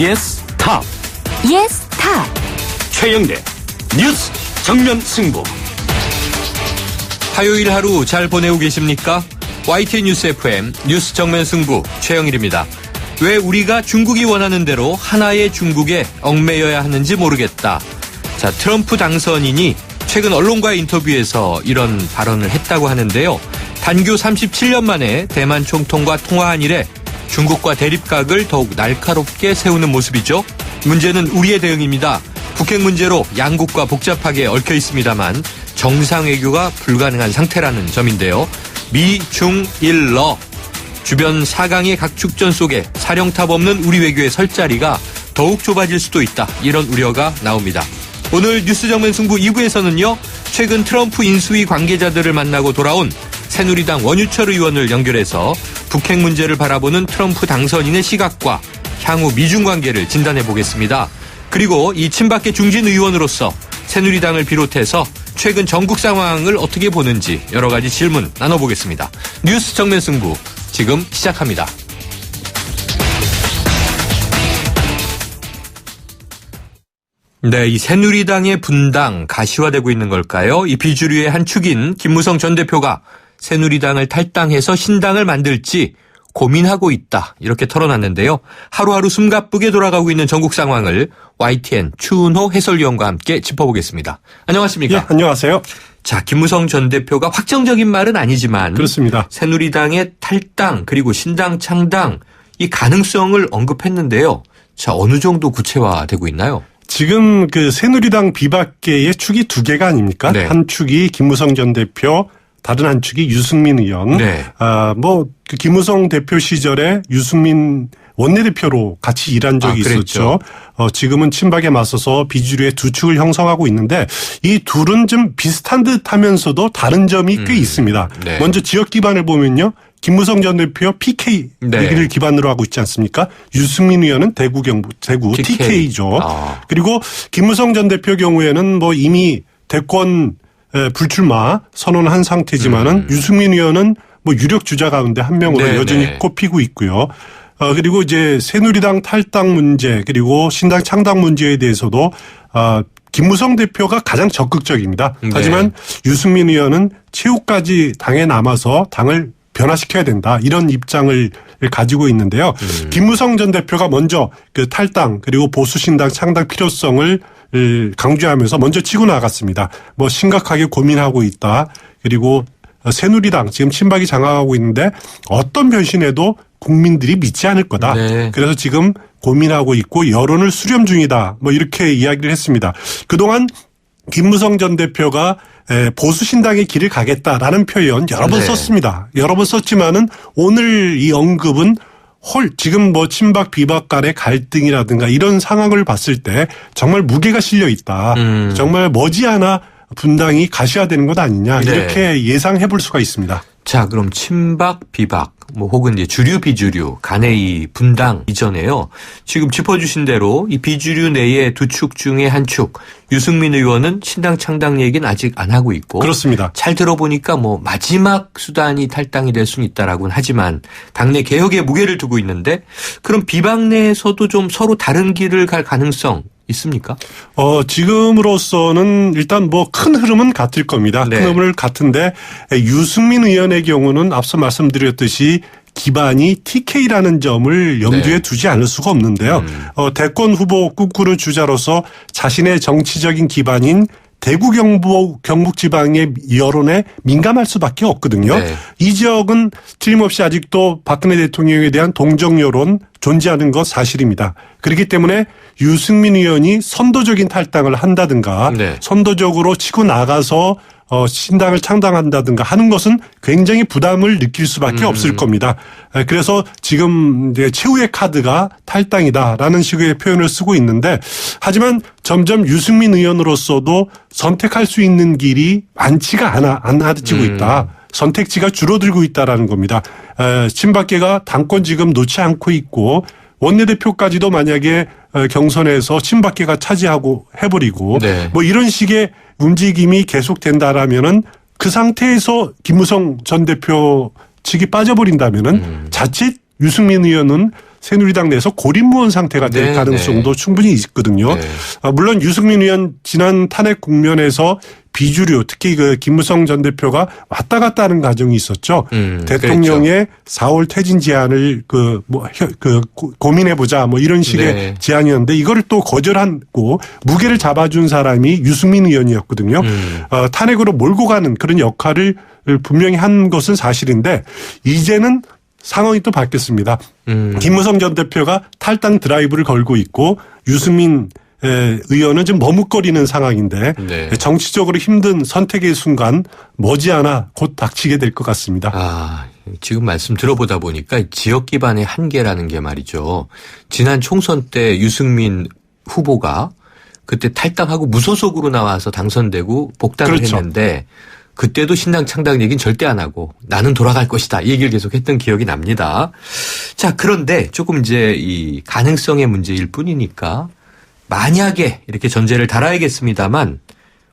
예스 탑. 예스 탑. 최영대 뉴스 정면 승부. 화요일 하루 잘 보내고 계십니까? YTN 뉴스 FM 뉴스 정면 승부 최영일입니다. 왜 우리가 중국이 원하는 대로 하나의 중국에 얽매여야 하는지 모르겠다. 자, 트럼프 당선인이 최근 언론과의 인터뷰에서 이런 발언을 했다고 하는데요. 단교 37년 만에 대만 총통과 통화한 이래 중국과 대립각을 더욱 날카롭게 세우는 모습이죠. 문제는 우리의 대응입니다. 북핵 문제로 양국과 복잡하게 얽혀 있습니다만 정상외교가 불가능한 상태라는 점인데요. 미, 중, 일, 러 주변 4강의 각축전 속에 사령탑 없는 우리 외교의 설 자리가 더욱 좁아질 수도 있다. 이런 우려가 나옵니다. 오늘 뉴스 정면 승부 2부에서는요. 최근 트럼프 인수위 관계자들을 만나고 돌아온 새누리당 원유철 의원을 연결해서 북핵 문제를 바라보는 트럼프 당선인의 시각과 향후 미중 관계를 진단해 보겠습니다. 그리고 이 친박계 중진 의원으로서 새누리당을 비롯해서 최근 전국 상황을 어떻게 보는지 여러 가지 질문 나눠보겠습니다. 뉴스 정면 승부 지금 시작합니다. 네, 이 새누리당의 분당 가시화되고 있는 걸까요? 이 비주류의 한 축인 김무성 전 대표가 새누리당을 탈당해서 신당을 만들지 고민하고 있다. 이렇게 털어놨는데요. 하루하루 숨가쁘게 돌아가고 있는 전국 상황을 YTN 추은호 해설위원과 함께 짚어보겠습니다. 안녕하십니까? 예, 안녕하세요. 자, 김무성 전 대표가 확정적인 말은 아니지만 그렇습니다. 새누리당의 탈당 그리고 신당 창당 이 가능성을 언급했는데요. 자, 어느 정도 구체화되고 있나요? 지금 그 새누리당 비박계의 축이 두 개가 아닙니까? 네. 한 축이 김무성 전 대표, 다른 한 축이 유승민 의원. 네. 그 김무성 대표 시절에 유승민 원내대표로 같이 일한 적이 있었죠. 지금은 친박에 맞서서 비주류의 두 축을 형성하고 있는데 이 둘은 좀 비슷한 듯 하면서도 다른 점이 꽤 있습니다. 네. 먼저 지역 기반을 보면요. 김무성 전 대표 PK를 네. 기반으로 하고 있지 않습니까? 유승민 의원은 대구 TK죠. 그리고 김무성 전 대표 경우에는 뭐 이미 대권 불출마 선언한 상태지만은 유승민 의원은 뭐 유력 주자 가운데 한 명으로 네, 여전히 네. 꼽히고 있고요. 그리고 이제 새누리당 탈당 문제 그리고 신당 창당 문제에 대해서도 김무성 대표가 가장 적극적입니다. 네. 하지만 유승민 의원은 최후까지 당에 남아서 당을 변화시켜야 된다. 이런 입장을 가지고 있는데요. 김무성 전 대표가 먼저 그 탈당 그리고 보수신당 창당 필요성을 강조하면서 먼저 치고 나갔습니다. 뭐 심각하게 고민하고 있다. 그리고 새누리당 지금 친박이 장악하고 있는데 어떤 변신에도 국민들이 믿지 않을 거다. 네. 그래서 지금 고민하고 있고 여론을 수렴 중이다. 뭐 이렇게 이야기를 했습니다. 그동안 김무성 전 대표가 보수신당의 길을 가겠다라는 표현 여러 번 네. 썼습니다. 여러 번 썼지만은 오늘 이 언급은 지금 뭐 친박 비박 간의 갈등이라든가 이런 상황을 봤을 때 정말 무게가 실려 있다. 정말 머지않아 분당이 가시화되는 것 아니냐. 네. 이렇게 예상해 볼 수가 있습니다. 자, 그럼 친박, 비박, 뭐 혹은 이제 주류, 비주류 간의 이 분당 이전에요. 지금 짚어주신 대로 이 비주류 내의 두 축 중에 한 축, 유승민 의원은 신당 창당 얘기는 아직 안 하고 있고. 그렇습니다. 잘 들어보니까 뭐 마지막 수단이 탈당이 될 수는 있다라고는 하지만 당내 개혁에 무게를 두고 있는데 그럼 비박 내에서도 좀 서로 다른 길을 갈 가능성 있습니까? 지금으로서는 일단 뭐 큰 흐름은 같을 겁니다. 네. 큰 흐름을 같은데 유승민 의원의 경우는 앞서 말씀드렸듯이 기반이 TK라는 점을 염두에 네. 두지 않을 수가 없는데요. 대권 후보 꿈꾸는 주자로서 자신의 정치적인 기반인 대구 경북 지방의 여론에 민감할 수밖에 없거든요. 네. 이 지역은 틀림없이 아직도 박근혜 대통령에 대한 동정 여론 존재하는 것 사실입니다. 그렇기 때문에 유승민 의원이 선도적인 탈당을 한다든가 네. 선도적으로 치고 나가서 신당을 창당한다든가 하는 것은 굉장히 부담을 느낄 수밖에 없을 겁니다. 그래서 지금 이제 최후의 카드가 탈당이다라는 식의 표현을 쓰고 있는데 하지만 점점 유승민 의원으로서도 선택할 수 있는 길이 많지가 않아지고 있다. 선택지가 줄어들고 있다라는 겁니다. 친박계가 당권 지금 놓지 않고 있고 원내대표까지도 만약에 경선에서 친박계가 차지하고 해버리고 네. 뭐 이런 식의 움직임이 계속된다라면은 그 상태에서 김무성 전 대표 측이 빠져버린다면은 자칫 유승민 의원은 새누리당 내에서 고립무원 상태가 될 네, 가능성도 충분히 있거든요. 네. 물론 유승민 의원 지난 탄핵 국면에서 비주류 특히 그 김무성 전 대표가 왔다 갔다 하는 과정이 있었죠. 대통령의 그렇죠. 4월 퇴진 제안을 고민해 보자 뭐 이런 식의 네. 제안이었는데 이거를 또 거절하고 무게를 잡아준 사람이 유승민 의원이었거든요. 탄핵으로 몰고 가는 그런 역할을 분명히 한 것은 사실인데 이제는 상황이 또 바뀌었습니다. 김무성 전 대표가 탈당 드라이브를 걸고 있고 유승민 의원은 좀 머뭇거리는 상황인데 네. 정치적으로 힘든 선택의 순간 머지않아 곧 닥치게 될 것 같습니다. 아, 지금 말씀 들어보다 보니까 지역 기반의 한계라는 게 말이죠. 지난 총선 때 유승민 후보가 그때 탈당하고 무소속으로 나와서 당선되고 복당을 그렇죠. 했는데 그때도 신당 창당 얘기는 절대 안 하고 나는 돌아갈 것이다. 이 얘기를 계속 했던 기억이 납니다. 자, 그런데 조금 이제 이 가능성의 문제일 뿐이니까 만약에 이렇게 전제를 달아야겠습니다만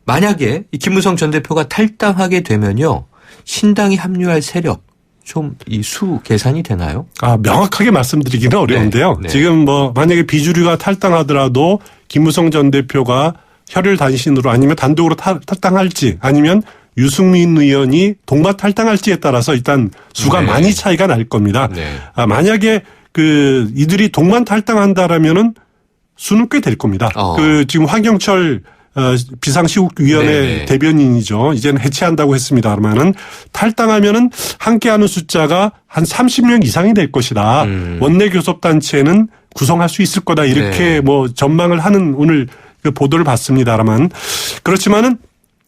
만약에 이 김무성 전 대표가 탈당하게 되면요. 신당이 합류할 세력 좀 이 수 계산이 되나요? 명확하게 말씀드리기는 어려운데요. 네. 지금 뭐 만약에 비주류가 탈당하더라도 김무성 전 대표가 혈혈단신으로 아니면 단독으로 탈당할지 아니면 유승민 의원이 동반 탈당할지에 따라서 일단 수가 네. 많이 차이가 날 겁니다. 네. 만약에 이들이 동반 탈당한다라면은 수는 꽤 될 겁니다. 지금 황경철 비상시국위원회 네네. 대변인이죠. 이제는 해체한다고 했습니다만은 탈당하면은 함께하는 숫자가 한 30명 이상이 될 것이다. 원내 교섭단체는 구성할 수 있을 거다. 이렇게 네. 뭐 전망을 하는 오늘 그 보도를 봤습니다만 그렇지만은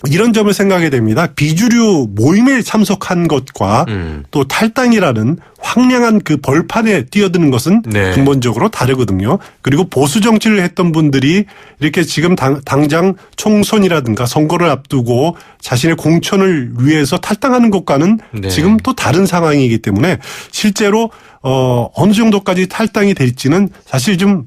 이런 점을 생각하게 됩니다. 비주류 모임에 참석한 것과 또 탈당이라는 황량한 그 벌판에 뛰어드는 것은 네. 근본적으로 다르거든요. 그리고 보수 정치를 했던 분들이 이렇게 지금 당장 총선이라든가 선거를 앞두고 자신의 공천을 위해서 탈당하는 것과는 네. 지금 또 다른 상황이기 때문에 실제로 어느 정도까지 탈당이 될지는 사실 좀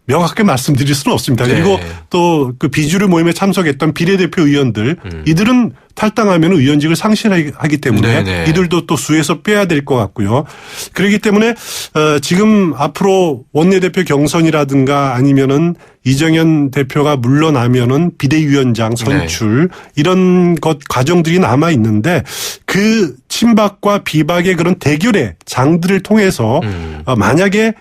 명확하게 말씀드릴 수는 없습니다. 네. 그리고 또 그 비주류 모임에 참석했던 비례대표 의원들 이들은 탈당하면 의원직을 상실하기 때문에 네네. 이들도 또 수에서 빼야 될 것 같고요. 그렇기 때문에 지금 앞으로 원내대표 경선이라든가 아니면은 이정현 대표가 물러나면은 비대위원장 선출 이런 것 과정들이 남아 있는데 그 친박과 비박의 그런 대결의 장들을 통해서 만약에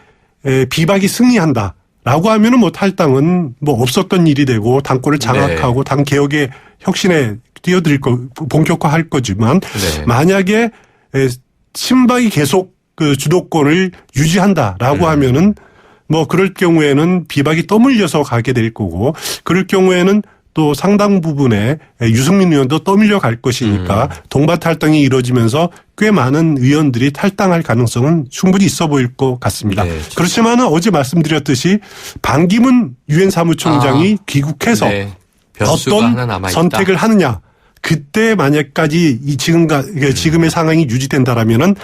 비박이 승리한다. 라고 하면은 뭐 탈당은 뭐 없었던 일이 되고 당권을 장악하고 당 개혁의 혁신에 본격화할 거지만 만약에 친박이 계속 그 주도권을 유지한다라고 하면은 뭐 그럴 경우에는 비박이 떠밀려서 가게 될 거고 그럴 경우에는 또 상당 부분에 유승민 의원도 떠밀려 갈 것이니까 동반 탈당이 이루어지면서 꽤 많은 의원들이 탈당할 가능성은 충분히 있어 보일 것 같습니다. 네. 그렇지만 어제 말씀드렸듯이 반기문 유엔 사무총장이 귀국해서 어떤 선택을 하느냐. 그때 만약까지 지금의 상황이 유지된다라면은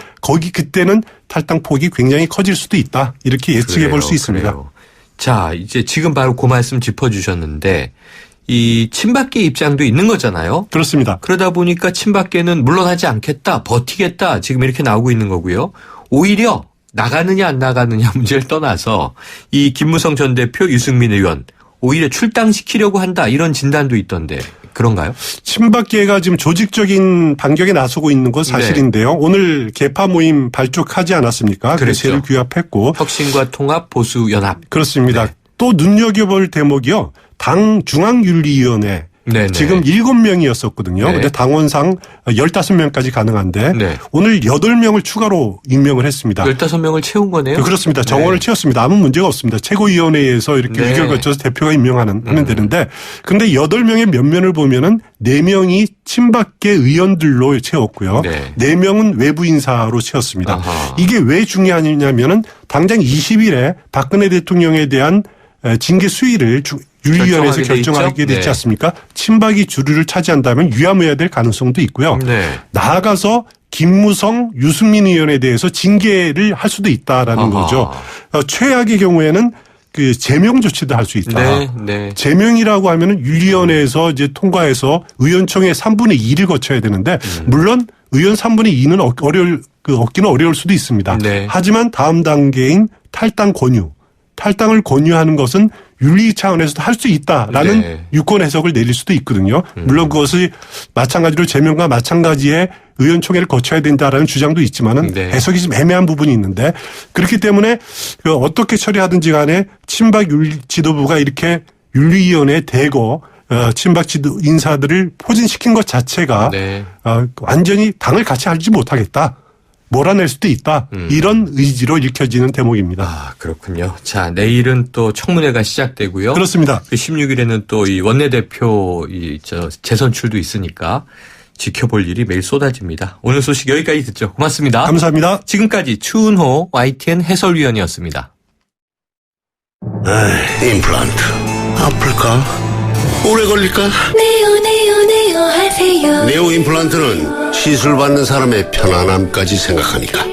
그때는 탈당 폭이 굉장히 커질 수도 있다. 이렇게 예측해 볼 수 있습니다. 그래요. 자, 이제 지금 바로 그 말씀 짚어주셨는데 이 친박계 입장도 있는 거잖아요. 그렇습니다. 그러다 보니까 친박계는 물러나지 않겠다, 버티겠다 지금 이렇게 나오고 있는 거고요. 오히려 나가느냐 안 나가느냐 문제를 떠나서 이 김무성 전 대표, 유승민 의원 오히려 출당시키려고 한다 이런 진단도 있던데 그런가요? 친박계가 지금 조직적인 반격에 나서고 있는 건 사실인데요. 오늘 개파 모임 발족하지 않았습니까? 그래서 쟤를 규합했고. 혁신과 통합 보수연합. 그렇습니다. 또 눈여겨볼 대목이요. 당 중앙윤리위원회. 네네. 지금 7명이었었거든요. 네. 근데 당원상 15명까지 가능한데 네. 오늘 8명을 추가로 임명을 했습니다. 15명을 채운 거네요. 그렇습니다. 정원을 채웠습니다. 아무 문제가 없습니다. 최고위원회에서 이렇게 의결 거쳐서 대표가 임명하면 되는데 그런데 8명의 면면을 보면은 4명이 친박계 의원들로 채웠고요. 네. 4명은 외부 인사로 채웠습니다. 아하. 이게 왜 중요하냐면은 당장 20일에 박근혜 대통령에 대한 징계 수위를 윤리위원회에서 결정하게 되지 않습니까? 친박이 주류를 차지한다면 유야무야 될 가능성도 있고요. 네. 나아가서 김무성, 유승민 의원에 대해서 징계를 할 수도 있다라는 아하. 거죠. 최악의 경우에는 그 제명 조치도 할 수 있다. 네, 네. 제명이라고 하면은 윤리위원회에서 이제 통과해서 의원총회 3분의 2를 거쳐야 되는데 물론 의원 3분의 2는 어려울 얻기는 어려울 수도 있습니다. 네. 하지만 다음 단계인 탈당 권유, 탈당을 권유하는 것은 윤리 차원에서도 할 수 있다라는 네. 유권 해석을 내릴 수도 있거든요. 물론 그것이 마찬가지로 제명과 마찬가지의 의원총회를 거쳐야 된다라는 주장도 있지만은 네. 해석이 좀 애매한 부분이 있는데 그렇기 때문에 어떻게 처리하든지 간에 친박 지도부가 이렇게 윤리위원회에 대거 친박 지도 인사들을 포진시킨 것 자체가 네. 완전히 당을 같이 하지 못하겠다. 몰아낼 수도 있다. 이런 의지로 읽혀지는 대목입니다. 아, 그렇군요. 자, 내일은 또 청문회가 시작되고요. 그렇습니다. 그 16일에는 또 이 원내대표 재선출도 있으니까 지켜볼 일이 매일 쏟아집니다. 오늘 소식 여기까지 듣죠. 고맙습니다. 감사합니다. 지금까지 추은호 YTN 해설위원이었습니다. 임플란트 아플까? 오래 걸릴까? 네오 하세요. 네오 임플란트는 시술 받는 사람의 편안함까지 생각하니까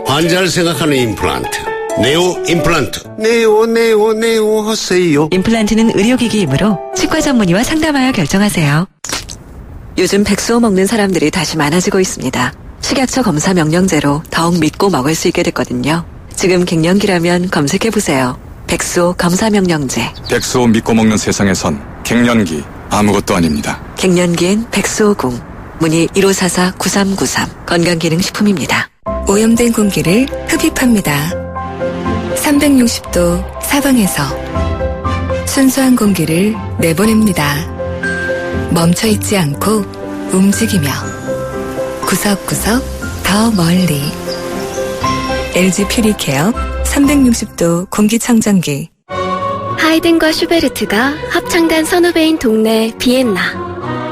환자를 생각하는 임플란트 네오 임플란트 네오 하세요. 임플란트는 의료기기이므로 치과 전문의와 상담하여 결정하세요. 요즘 백수호 먹는 사람들이 다시 많아지고 있습니다. 식약처 검사 명령제로 더욱 믿고 먹을 수 있게 됐거든요. 지금 갱년기라면 검색해보세요. 백수호 검사 명령제. 백수호 믿고 먹는 세상에선 갱년기 아무것도 아닙니다. 갱년기엔 백수호궁. 문의 1544-9393. 건강기능식품입니다. 오염된 공기를 흡입합니다. 360도 사방에서 순수한 공기를 내보냅니다. 멈춰있지 않고 움직이며 구석구석 더 멀리. LG 퓨리케어 360도 공기청정기. 하이든과 슈베르트가 합창단 선후배인 동네 비엔나.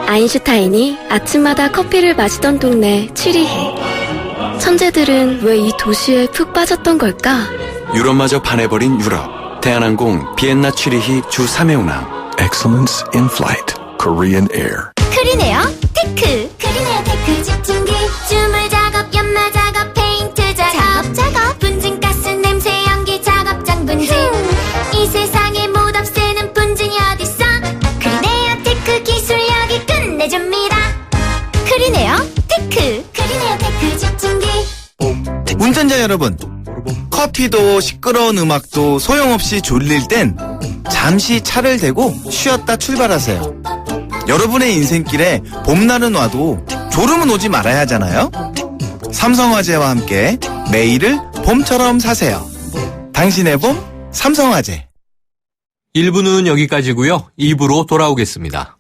아인슈타인이 아침마다 커피를 마시던 동네 취리히. 천재들은 왜 이 도시에 푹 빠졌던 걸까? 유럽마저 반해버린 유럽. 대한항공 비엔나 취리히 주 3회 운항. Excellence in flight. Korean Air. 크리네어 테크. 크리네어 테크 집중기. 주물 작업, 연마 작업, 페인트 작업. 분진가스 냄새 연기 작업장 분진. 이 세상에 못 없애는 분진이 어딨어. 크리네어 테크 기술력이 끝내줍니다. 크리네어 테크. 크리네어 테크 집중기. 운전자 여러분, 커피도 시끄러운 음악도 소용없이 졸릴 땐 잠시 차를 대고 쉬었다 출발하세요. 여러분의 인생길에 봄날은 와도 졸음은 오지 말아야 하잖아요. 삼성화재와 함께 매일을 봄처럼 사세요. 당신의 봄 삼성화재. 1부는 여기까지고요. 2부로 돌아오겠습니다.